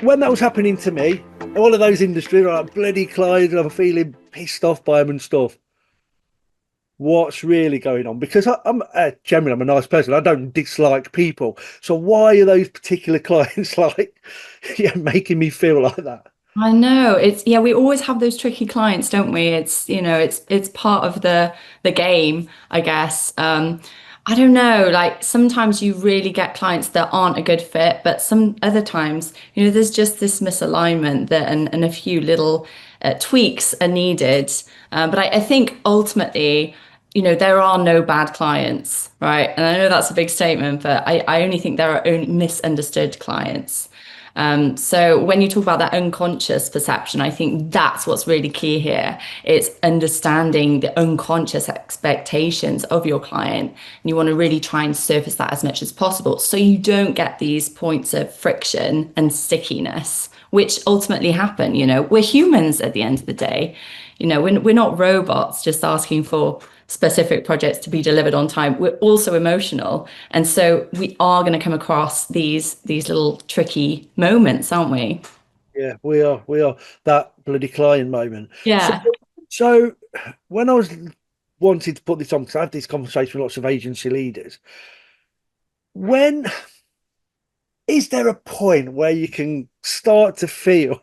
when that was happening to me, all of those industries are like bloody clients, I'm feeling pissed off by them and stuff. What's really going on? Because I'm generally I'm a nice person. I don't dislike people. So why are those particular clients like, yeah, making me feel like that? I know it's yeah, we always have those tricky clients, don't we? It's part of the game, I guess. I don't know, like sometimes you really get clients that aren't a good fit, but some other times, there's just this misalignment that and a few little tweaks are needed. But I think ultimately, there are no bad clients, right? And I know that's a big statement, but I only think there are only misunderstood clients. So when you talk about that unconscious perception, I think that's what's really key here. It's understanding the unconscious expectations of your client. And you want to really try and surface that as much as possible so you don't get these points of friction and stickiness, which ultimately happen. We're humans at the end of the day. We're not robots just asking for specific projects to be delivered on time. We're also emotional. And so we are going to come across these little tricky moments, aren't we? Yeah, we are that bloody client moment. So, Yeah. so when I was wanting to put this on, because I have this conversation with lots of agency leaders, when is there a point where you can start to feel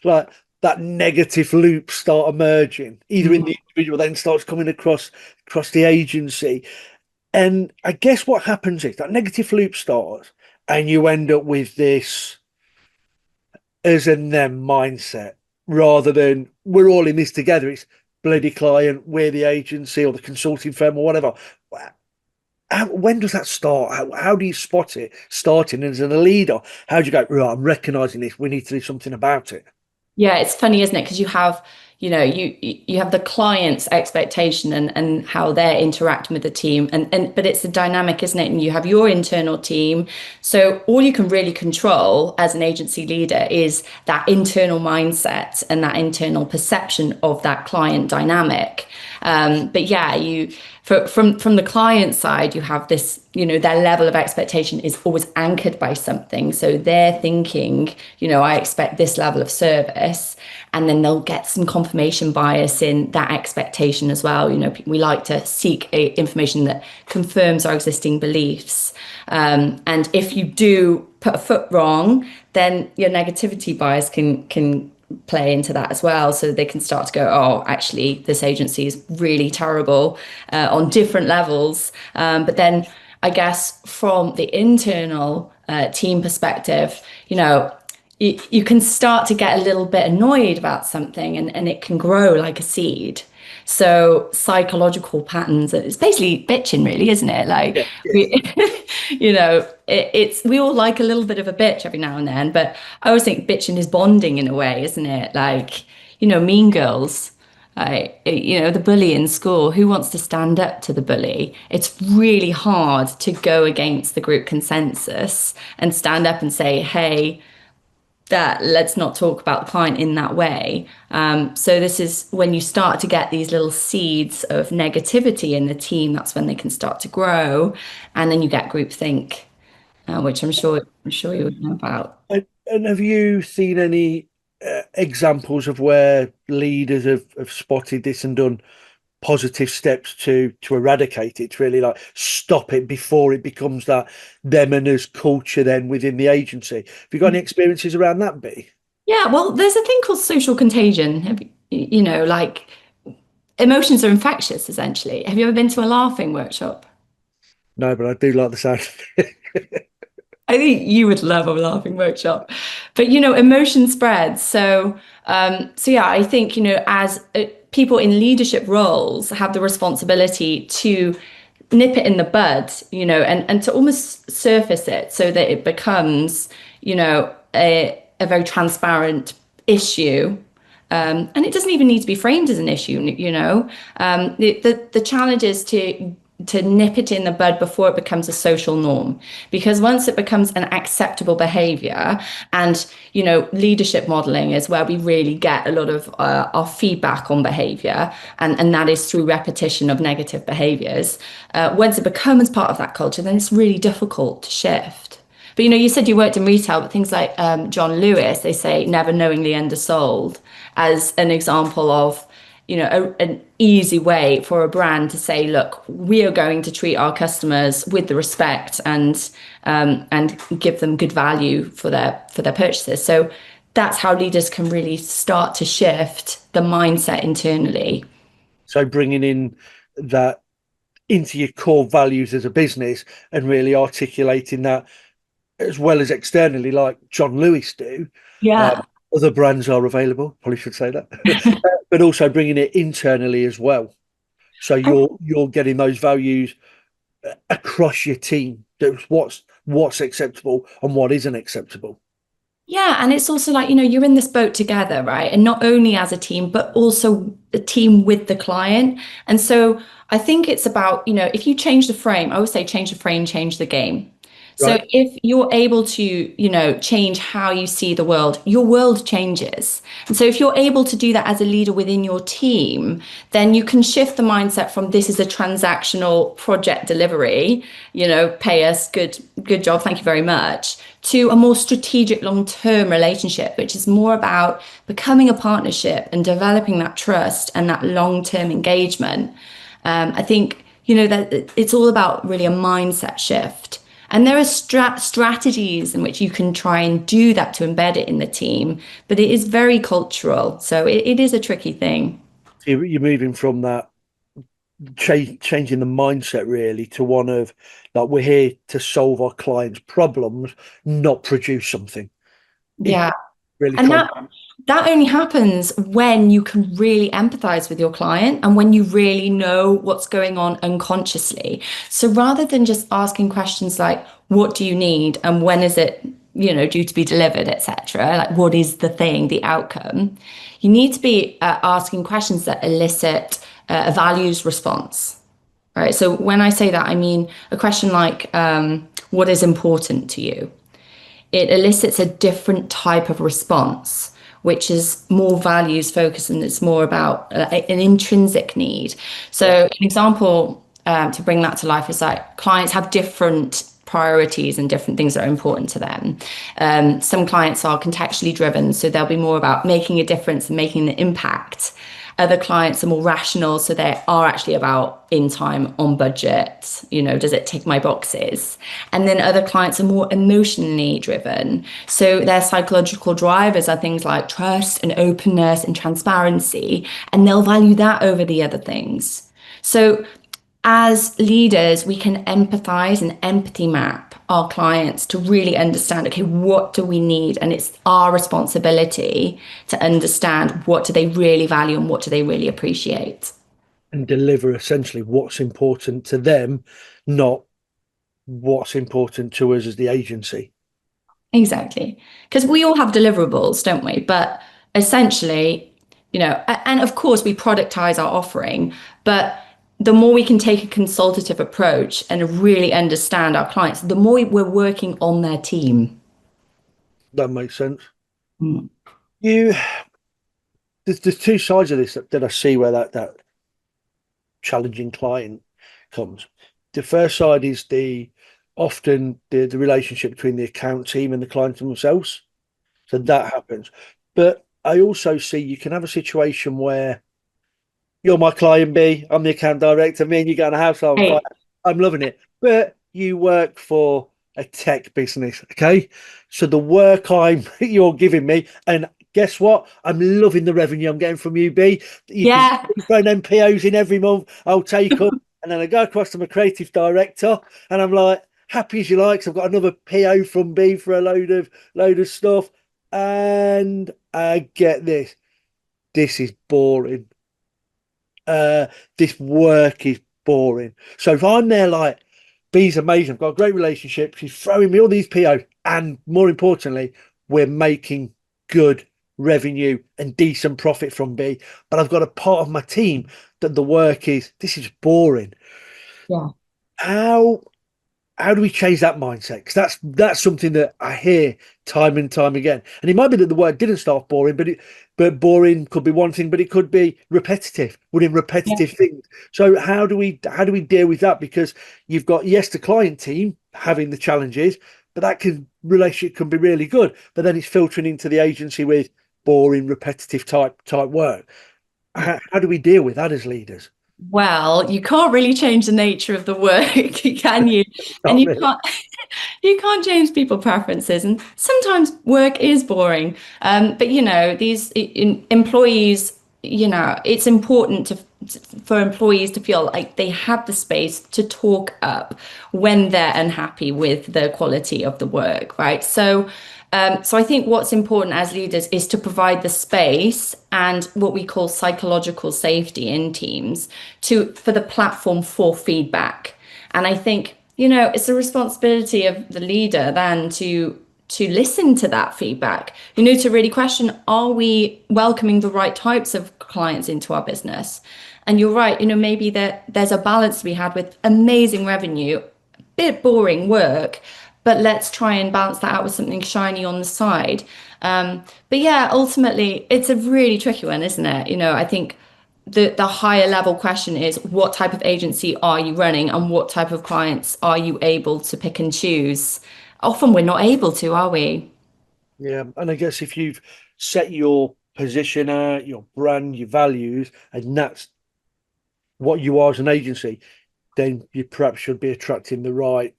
like that negative loop start emerging, either in Mm. the individual, then starts coming across the agency? And I guess what happens is that negative loop starts, and you end up with this us and them mindset rather than we're all in this together. It's bloody client, we're the agency or the consulting firm or whatever. When does that start? How do you spot it starting? As a leader, how do you go, right, I'm recognizing this, we need to do something about it? Yeah, it's funny, isn't it? Because you have the client's expectation and how they're interacting with the team, and but it's a dynamic, isn't it? And you have your internal team. So all you can really control as an agency leader is that internal mindset and that internal perception of that client dynamic. But yeah, from the client side, you have this, their level of expectation is always anchored by something. So they're thinking, I expect this level of service, and then they'll get some confirmation bias in that expectation as well. We like to seek information that confirms our existing beliefs. And if you do put a foot wrong, then your negativity bias can play into that as well. So they can start to go, oh, actually, this agency is really terrible on different levels. But then I guess from the internal team perspective, you can start to get a little bit annoyed about something and it can grow like a seed. So psychological patterns, it's basically bitching really, isn't it? Like Yeah, yeah. we, it's we all like a little bit of a bitch every now and then, but I always think bitching is bonding in a way, isn't it? Like, Mean Girls, like, the bully in school, who wants to stand up to the bully? It's really hard to go against the group consensus and stand up and say, hey, that let's not talk about the client in that way. So this is when you start to get these little seeds of negativity in the team. That's when they can start to grow, and then you get groupthink, which I'm sure you would know about. And have you seen any examples of where leaders have spotted this and done positive steps to eradicate it, to really like stop it before it becomes that them and us culture then within the agency? Have you got any experiences around that, B? Yeah, well, there's a thing called social contagion. Like emotions are infectious, essentially. Have you ever been to a laughing workshop? No, but I do like the sound. I think you would love a laughing workshop. But emotion spreads. So yeah, I think, as people in leadership roles have the responsibility to nip it in the bud, and to almost surface it so that it becomes, a very transparent issue. And it doesn't even need to be framed as an issue. The challenge is to nip it in the bud before it becomes a social norm, because once it becomes an acceptable behavior, and leadership modeling is where we really get a lot of our feedback on behavior, and that is through repetition of negative behaviors. Once it becomes part of that culture, then it's really difficult to shift. But you said you worked in retail, but things like John Lewis, they say never knowingly undersold as an example of, an easy way for a brand to say, look, we are going to treat our customers with the respect and give them good value for their purchases. So that's how leaders can really start to shift the mindset internally. So bringing in that into your core values as a business and really articulating that as well as externally, like John Lewis do. Yeah. Other brands are available. Probably should say that, but also bringing it internally as well. So you're getting those values across your team. That's what's acceptable and what isn't acceptable. Yeah, and it's also like, you're in this boat together, right? And not only as a team, but also a team with the client. And so I think it's about, if you change the frame, I always say change the frame, change the game. So Right. if you're able to, change how you see the world changes. And so if you're able to do that as a leader within your team, then you can shift the mindset from this is a transactional project delivery, pay us, good job, thank you very much, to a more strategic long-term relationship, which is more about becoming a partnership and developing that trust and that long-term engagement. I think, that it's all about really a mindset shift. And there are strategies in which you can try and do that to embed it in the team, but it is very cultural. So it is a tricky thing. You're moving from that changing the mindset really to one of like we're here to solve our clients' problems, not produce something. It Yeah. really And trying. that only happens when you can really empathize with your client and when you really know what's going on unconsciously. So rather than just asking questions like, what do you need and when is it, due to be delivered, etc., like what is the thing, the outcome, you need to be asking questions that elicit a values response. Right. So when I say that, I mean a question like, what is important to you? It elicits a different type of response, which is more values focused and it's more about an intrinsic need. Yeah. So, an example to bring that to life is like clients have different priorities and different things that are important to them. Some clients are contextually driven, so they'll be more about making a difference and making the impact. Other clients are more rational, so they are actually about in time, on budget, does it tick my boxes? And then other clients are more emotionally driven. So their psychological drivers are things like trust and openness and transparency, and they'll value that over the other things. So as leaders, we can empathize and empathy map our clients to really understand, okay, what do we need? And it's our responsibility to understand what do they really value and what do they really appreciate. And deliver essentially what's important to them, not what's important to us as the agency. Exactly. Because we all have deliverables, don't we? But essentially, and of course we productize our offering, but the more we can take a consultative approach and really understand our clients, the more we're working on their team. That makes sense. Mm. You there's two sides of this that I see where that challenging client comes. The first side is the often the relationship between the account team and the client themselves. So that happens. But I also see you can have a situation where you're my client B, I'm the account director, me and you go in a house on fire. Right. I'm loving it. But you work for a tech business, okay? So the work you're giving me, and guess what? I'm loving the revenue I'm getting from you, B. You can Yeah. throw MPOs in every month, I'll take them. And then I go across to my creative director, and I'm like, happy as you like. So I've got another PO from B for a load of stuff. And I get this. This is boring. This work is boring. So if I'm there like, B's amazing, I've got a great relationship, she's throwing me all these PO, and more importantly, we're making good revenue and decent profit from B. But I've got a part of my team that the work is, this is boring. Yeah. How how do we change that mindset? Because that's something that I hear time and time again. And it might be that the work didn't start boring, but boring could be one thing, but it could be repetitive, within Yeah. repetitive things. So how do we deal with that? Because you've got, yes, the client team having the challenges, but that relationship can be really good. But then it's filtering into the agency with boring, repetitive type work. How do we deal with that as leaders? Well, you can't really change the nature of the work, can you? And Not really. you can't change people preferences, and sometimes work is boring. But these employees, it's important for employees to feel like they have the space to talk up when they're unhappy with the quality of the work, right? So I think what's important as leaders is to provide the space and what we call psychological safety in teams for the platform for feedback. And I think, it's a responsibility of the leader then to listen to that feedback, to really question, are we welcoming the right types of clients into our business? And you're right, maybe there's a balance to be had with amazing revenue, bit boring work, but let's try and balance that out with something shiny on the side. But yeah, ultimately, it's a really tricky one, isn't it? I think the higher level question is, what type of agency are you running, and what type of clients are you able to pick and choose? Often we're not able to, are we? Yeah, and I guess if you've set your position out, your brand, your values, and that's what you are as an agency, then you perhaps should be attracting the right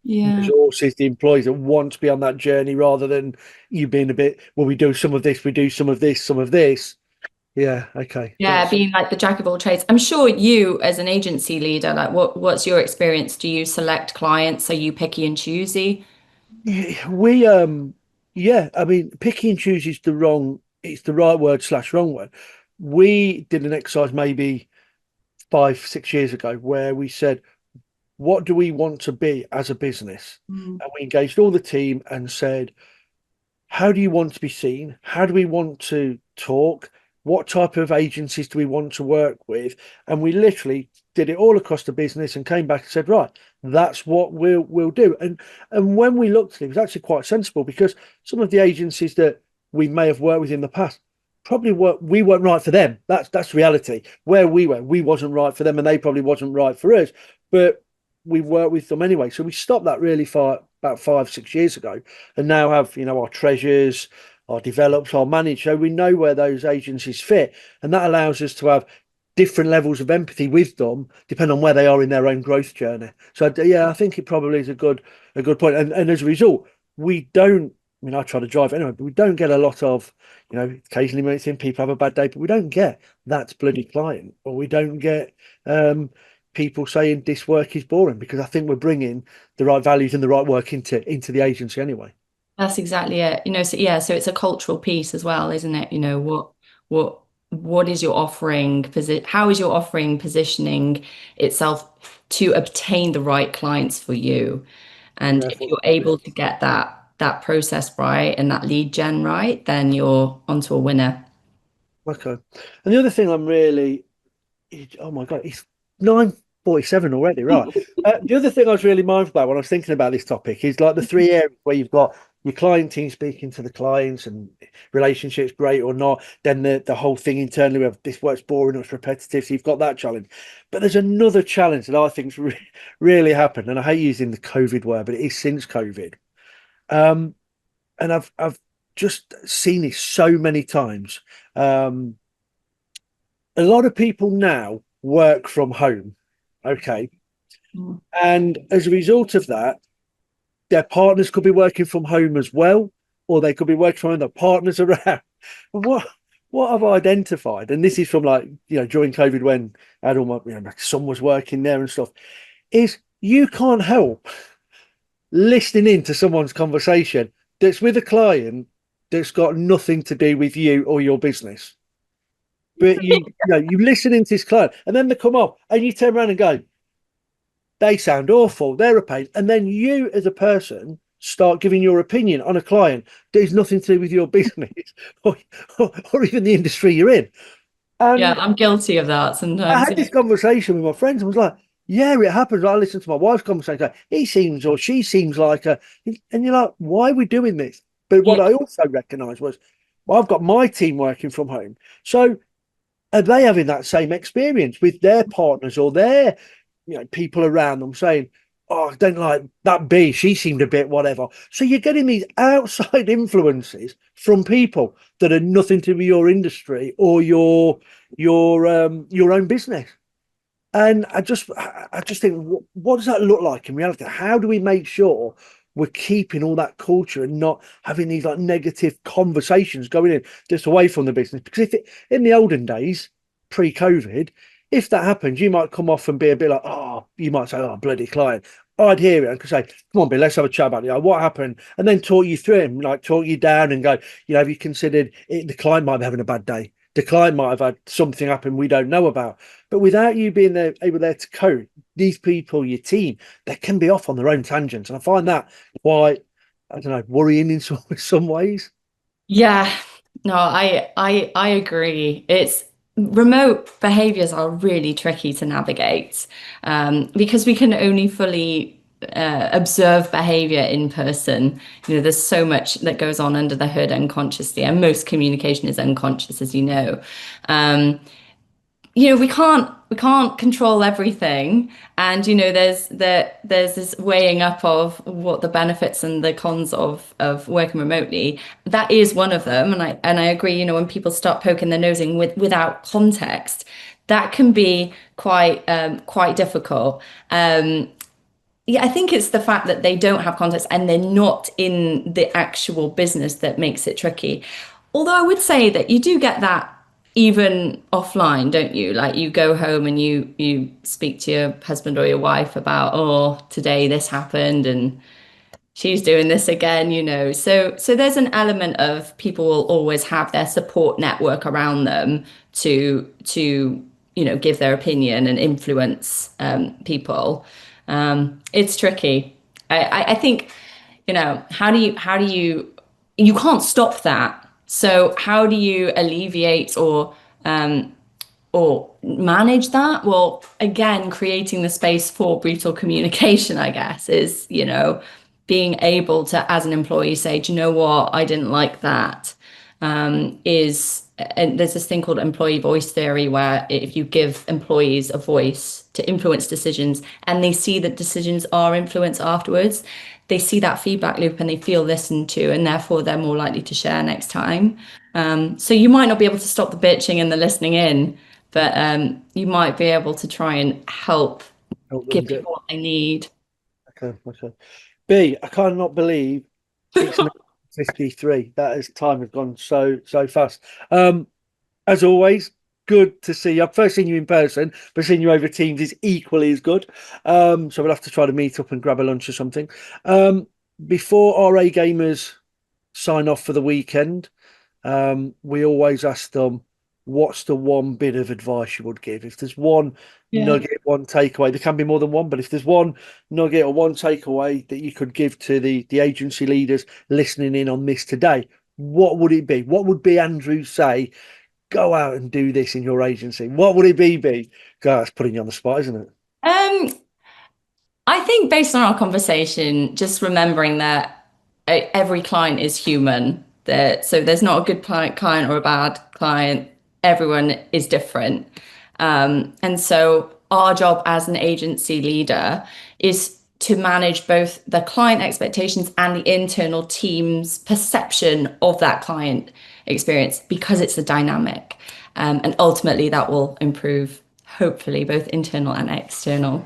Yeah. resources, the employees that want to be on that journey, rather than you being a bit, well, we do some of this, we do some of this, some of this. Yeah, okay. Yeah, That's being like the jack of all trades. I'm sure you, as an agency leader, like what's your experience? Do you select clients? Are you picky and choosy? yeah, we yeah, I mean, picky and choose is it's the right word slash wrong word. We did an exercise maybe 5, 6 years ago where we said, what do we want to be as a business? Mm. And we engaged all the team and said, how do you want to be seen? How do we want to talk? What type of agencies do we want to work with? And we literally did it all across the business and came back and said, right, that's what we'll do. And when we looked at it, it was actually quite sensible, because some of the agencies that we may have worked with in the past probably we weren't right for them. That's reality. Where we wasn't right for them, and they probably wasn't right for us. But we worked with them anyway. So we stopped that really far about 5, 6 years ago, and now have our treasures, our develops, our managed, so we know where those agencies fit, and that allows us to have different levels of empathy with them depending on where they are in their own growth journey. So yeah, I think it probably is a good point, and as a result, we don't. I mean, I try to drive it anyway, but we don't get a lot of, occasionally when it's in, people have a bad day, but we don't get that's bloody client, or we don't get people saying this work is boring, because I think we're bringing the right values and the right work into the agency anyway. That's exactly it. So yeah, so it's a cultural piece as well, isn't it? What what is your offering? How is your offering positioning itself to obtain the right clients for you? And Yeah, I if think you're that's it. able to get that process right and that lead gen right, then you're onto a winner. Okay. And the other thing I'm really, oh my God, it's 9:47 already, right? The other thing I was really mindful about when I was thinking about this topic is like the three areas where you've got your client team speaking to the clients and relationships, great or not. Then the whole thing internally of this work's boring or it's repetitive. So you've got that challenge. But there's another challenge that I think's really happened. And I hate using the COVID word, but it is since COVID. Um, and I've just seen it so many times. Um, a lot of people now work from home. Okay. Mm. And as a result of that, their partners could be working from home as well, or they could be working from home, their partners around. What I've identified, and this is from like, during COVID when I had all my, my son was working there and stuff, is you can't help listening into someone's conversation that's with a client that's got nothing to do with you or your business. But you listen into this client, and then they come up and you turn around and go, they sound awful, they're a pain. And then you as a person start giving your opinion on a client that has nothing to do with your business or even the industry you're in. Yeah, And I'm guilty of that I sometimes. had Yeah. this conversation with my friends and was like, yeah, it happens. I listened to my wife's conversation. Like, he seems or she seems like a, and you're like, why are we doing this? But Yeah. what I also recognized was, well, I've got my team working from home. So are they having that same experience with their partners or their, people around them saying, oh, I don't like that B. She seemed a bit whatever. So you're getting these outside influences from people that are nothing to do with your industry or your own business. And I just think, what does that look like in reality? How do we make sure we're keeping all that culture and not having these like negative conversations going in just away from the business? Because if it in the olden days, pre-COVID, if that happens, you might come off and be a bit like, oh, you might say, oh, bloody client. I'd hear it and could say, come on, Bill, let's have a chat about it. What happened? And then talk you through it, like talk you down and go, have you considered it, the client might be having a bad day? The client might have had something happen we don't know about. But without you being there, able there to coach these people, your team, they can be off on their own tangents. And I find that quite, I don't know, worrying in some ways. Yeah, no, I agree. It's remote behaviors are really tricky to navigate because we can only fully observe behavior in person. There's so much that goes on under the hood unconsciously, and most communication is unconscious, as you know. Um, we can't control everything, and there's this weighing up of what the benefits and the cons of working remotely. That is one of them, and I agree. When people start poking their nose in without context, that can be quite difficult. Yeah, I think it's the fact that they don't have context and they're not in the actual business that makes it tricky. Although I would say that you do get that even offline, don't you? Like you go home and you speak to your husband or your wife about, oh, today this happened and she's doing this again. So there's an element of people will always have their support network around them to give their opinion and influence people. It's tricky. I think, how do you you can't stop that. So how do you alleviate or manage that? Well, again, creating the space for brutal communication, I guess, is, being able to, as an employee, say, do you know what? I didn't like that. And there's this thing called employee voice theory, where if you give employees a voice to influence decisions and they see that decisions are influenced afterwards, they see that feedback loop and they feel listened to, and therefore they're more likely to share next time. So you might not be able to stop the bitching and the listening in, but you might be able to try and help Help them give get people what they need. okay, okay. B, I cannot believe it's now 53. That is time has gone so fast. As always, good to see you. I've first seen you in person, but seeing you over Teams is equally as good. So we'll have to try to meet up and grab a lunch or something. Um, Before RA gamers sign off for the weekend, we always ask them, what's the one bit of advice you would give? If there's one Yeah. nugget, one takeaway, there can be more than one, but if there's one nugget or one takeaway that you could give to the agency leaders listening in on this today, what would it be? What would be Andrew say? Go out and do this in your agency. What would it be? God, that's putting you on the spot, isn't it? Um, I think based on our conversation, just remembering that every client is human. So there's not a good client or a bad client. Everyone is different. And so our job as an agency leader is to manage both the client expectations and the internal team's perception of that client experience, because it's a dynamic. And ultimately that will improve, hopefully, both internal and external.